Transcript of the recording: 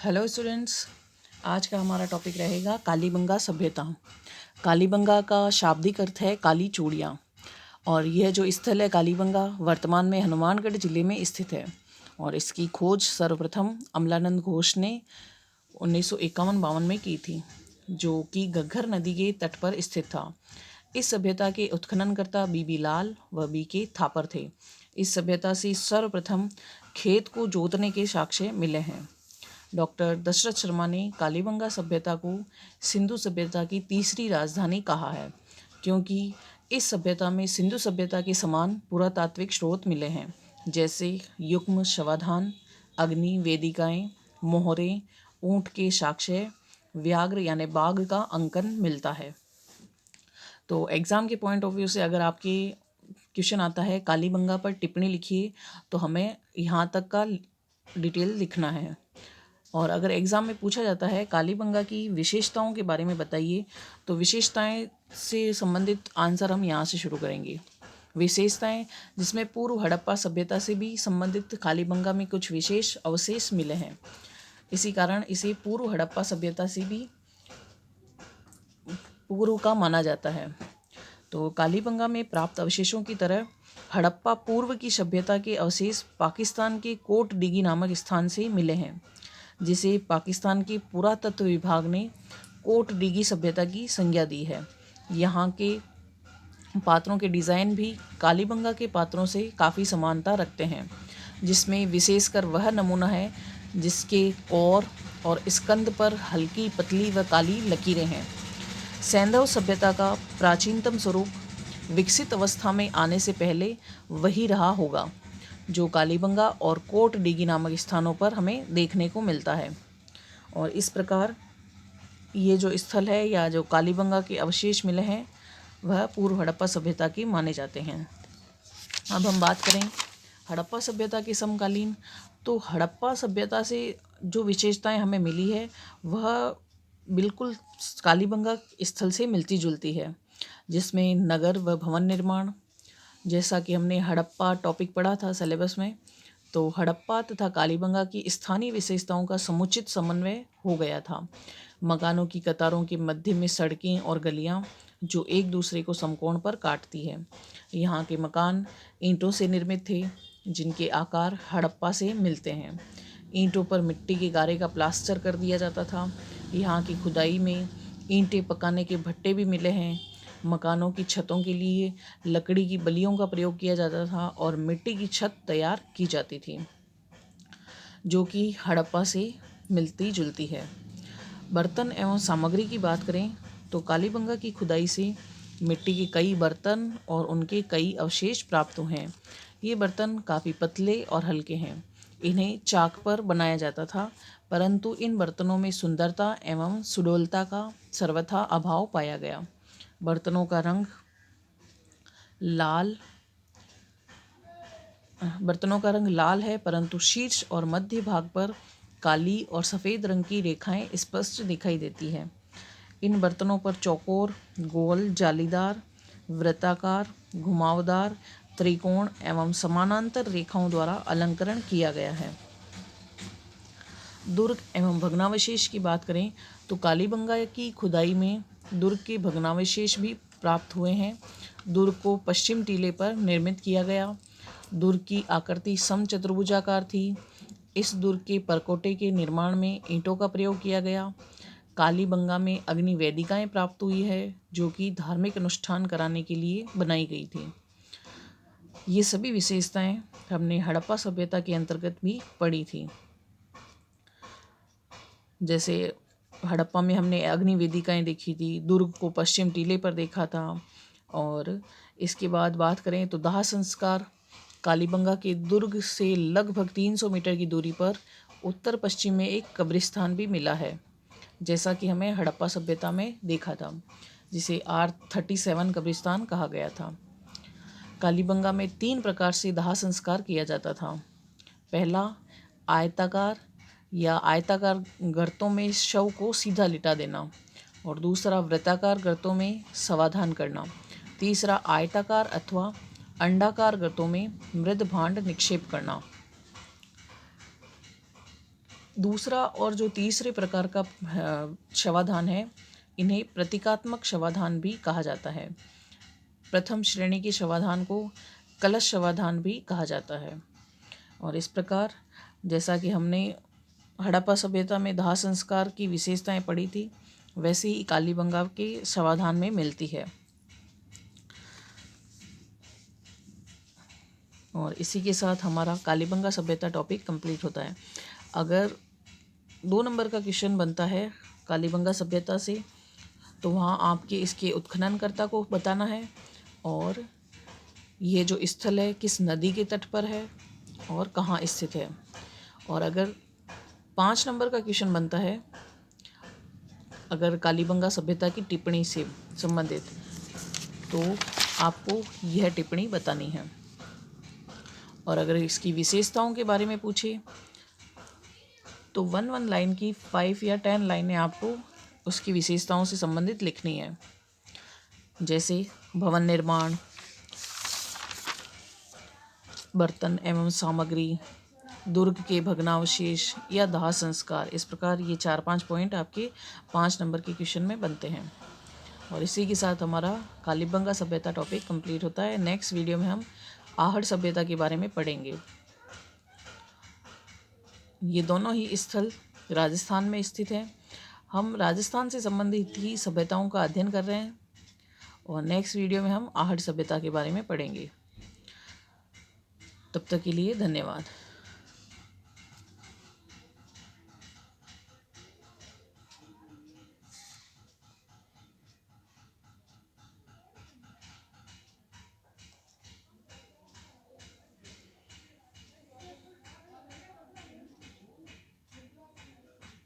Hello students. आज का हमारा टॉपिक रहेगा कालीबंगा सभ्यता। कालीबंगा का शाब्दिक अर्थ है काली चूड़ियाँ, और यह जो स्थल है कालीबंगा वर्तमान में हनुमानगढ़ जिले में स्थित है। और इसकी खोज सर्वप्रथम अमलानंद घोष ने 1951-52 में की थी, जो कि घग्गर नदी के तट पर स्थित था। इस सभ्यता के उत्खननकर्ता बीबी लाल व बीके थापर थे। इस सभ्यता से सर्वप्रथम खेत को जोतने के साक्ष्य मिले हैं। डॉक्टर दशरथ शर्मा ने कालीबंगा सभ्यता को सिंधु सभ्यता की तीसरी राजधानी कहा है, क्योंकि इस सभ्यता में सिंधु सभ्यता के समान पुरातात्विक स्रोत मिले हैं, जैसे युग्म शवाधान, अग्नि वेदिकाएं, मोहरे, ऊंट के साक्ष्य, व्याघ्र यानी बाघ का अंकन मिलता है। तो एग्ज़ाम के पॉइंट ऑफ व्यू से अगर आपके क्वेश्चन आता है कालीबंगा पर टिप्पणी लिखिए, तो हमें यहाँ तक का डिटेल लिखना है। और अगर एग्ज़ाम में पूछा जाता है कालीबंगा की विशेषताओं के बारे में बताइए, तो विशेषताएं से संबंधित आंसर हम यहाँ से शुरू करेंगे। विशेषताएं जिसमें पूर्व हड़प्पा सभ्यता से भी संबंधित कालीबंगा में कुछ विशेष अवशेष मिले हैं, इसी कारण इसे पूर्व हड़प्पा सभ्यता से भी पूर्व का माना जाता है। तो कालीबंगा में प्राप्त अवशेषों की तरह हड़प्पा पूर्व की सभ्यता के अवशेष पाकिस्तान के कोट डिगी नामक स्थान से मिले हैं, जिसे पाकिस्तान के पुरातत्व विभाग ने कोट डिगी सभ्यता की संज्ञा दी है। यहाँ के पात्रों के डिज़ाइन भी कालीबंगा के पात्रों से काफ़ी समानता रखते हैं, जिसमें विशेषकर वह नमूना है जिसके कौर और स्कंद पर हल्की पतली व काली लकीरें हैं। सैंधव सभ्यता का प्राचीनतम स्वरूप विकसित अवस्था में आने से पहले वही रहा होगा, जो कालीबंगा और कोट डिगी नामक स्थानों पर हमें देखने को मिलता है। और इस प्रकार ये जो स्थल है या जो कालीबंगा के अवशेष मिले हैं, वह पूर्व हड़प्पा सभ्यता के माने जाते हैं। अब हम बात करें हड़प्पा सभ्यता के समकालीन, तो हड़प्पा सभ्यता से जो विशेषताएं हमें मिली है वह बिल्कुल कालीबंगा स्थल से मिलती जुलती है, जिसमें नगर व भवन निर्माण, जैसा कि हमने हड़प्पा टॉपिक पढ़ा था सिलेबस में, तो हड़प्पा तथा कालीबंगा की स्थानीय विशेषताओं का समुचित समन्वय हो गया था। मकानों की कतारों के मध्य में सड़कें और गलियां जो एक दूसरे को समकोण पर काटती है। यहाँ के मकान ईंटों से निर्मित थे, जिनके आकार हड़प्पा से मिलते हैं। ईंटों पर मिट्टी के गारे का प्लास्टर कर दिया जाता था। यहाँ की खुदाई में ईंटें पकाने के भट्टे भी मिले हैं। मकानों की छतों के लिए लकड़ी की बल्लियों का प्रयोग किया जाता था और मिट्टी की छत तैयार की जाती थी, जो कि हड़प्पा से मिलती जुलती है। बर्तन एवं सामग्री की बात करें तो कालीबंगा की खुदाई से मिट्टी के कई बर्तन और उनके कई अवशेष प्राप्त हुए हैं। ये बर्तन काफ़ी पतले और हल्के हैं। इन्हें चाक पर बनाया जाता था, परंतु इन बर्तनों में सुंदरता एवं सुडौलता का सर्वथा अभाव पाया गया। बर्तनों का रंग लाल है, परंतु शीर्ष और मध्य भाग पर काली और सफ़ेद रंग की रेखाएं स्पष्ट दिखाई देती है। इन बर्तनों पर चौकोर, गोल, जालीदार, वृत्ताकार, घुमावदार, त्रिकोण एवं समानांतर रेखाओं द्वारा अलंकरण किया गया है। दुर्ग एवं भग्नावशेष की बात करें तो कालीबंगा की खुदाई में दुर्ग के भग्नावशेष भी प्राप्त हुए हैं। दुर्ग को पश्चिम टीले पर निर्मित किया गया। दुर्ग की आकृति समचतुर्भुजाकार थी। इस दुर्ग के परकोटे के निर्माण में ईंटों का प्रयोग किया गया। कालीबंगा में अग्नि वेदिकाएं प्राप्त हुई है, जो कि धार्मिक अनुष्ठान कराने के लिए बनाई गई थी। ये सभी विशेषताएं हमने हड़प्पा सभ्यता के अंतर्गत भी पढ़ी थी। जैसे हड़प्पा में हमने अग्नि वेदिकाएं देखी थी, दुर्ग को पश्चिम टीले पर देखा था। और इसके बाद बात करें तो दाह संस्कार कालीबंगा के दुर्ग से लगभग 300 मीटर की दूरी पर उत्तर पश्चिम में एक कब्रिस्तान भी मिला है, जैसा कि हमें हड़प्पा सभ्यता में देखा था, जिसे R37 कब्रिस्तान कहा गया था। कालीबंगा में 3 प्रकार से दाह संस्कार किया जाता था। पहला, आयताकार या आयताकार गर्तों में शव को सीधा लिटा देना, और दूसरा वृत्ताकार गर्तों में समाधान करना। तीसरा, आयताकार अथवा अंडाकार गर्तों में मृद भांड निक्षेप करना। दूसरा और जो तीसरे प्रकार का शवाधान है, इन्हें प्रतीकात्मक शवाधान भी कहा जाता है। प्रथम श्रेणी के शवाधान को कलश शवाधान भी कहा जाता है। और इस प्रकार जैसा कि हमने हड़प्पा सभ्यता में दाह संस्कार की विशेषताएं पढ़ी थी, वैसे ही कालीबंगा के शवाधान में मिलती है। और इसी के साथ हमारा कालीबंगा सभ्यता टॉपिक कंप्लीट होता है। अगर 2 नंबर का क्वेश्चन बनता है कालीबंगा सभ्यता से, तो वहाँ आपके इसके उत्खननकर्ता को बताना है और ये जो स्थल है किस नदी के तट पर है और कहाँ स्थित है। और अगर 5 नंबर का क्वेश्चन बनता है अगर कालीबंगा सभ्यता की टिप्पणी से संबंधित, तो आपको यह टिप्पणी बतानी है। और अगर इसकी विशेषताओं के बारे में पूछे तो 1 लाइन की 5 या 10 लाइनें आपको उसकी विशेषताओं से संबंधित लिखनी है, जैसे भवन निर्माण, बर्तन एवं सामग्री, दुर्ग के भग्नावशेष या दाह संस्कार। इस प्रकार ये 4-5 पॉइंट आपके 5 नंबर के क्वेश्चन में बनते हैं। और इसी के साथ हमारा कालीबंगा सभ्यता टॉपिक कंप्लीट होता है। नेक्स्ट वीडियो में हम आहड़ सभ्यता के बारे में पढ़ेंगे। ये दोनों ही स्थल राजस्थान में स्थित हैं। हम राजस्थान से संबंधित ही सभ्यताओं का अध्ययन कर रहे हैं और नेक्स्ट वीडियो में हम आहड़ सभ्यता के बारे में पढ़ेंगे। तब तक के लिए धन्यवाद।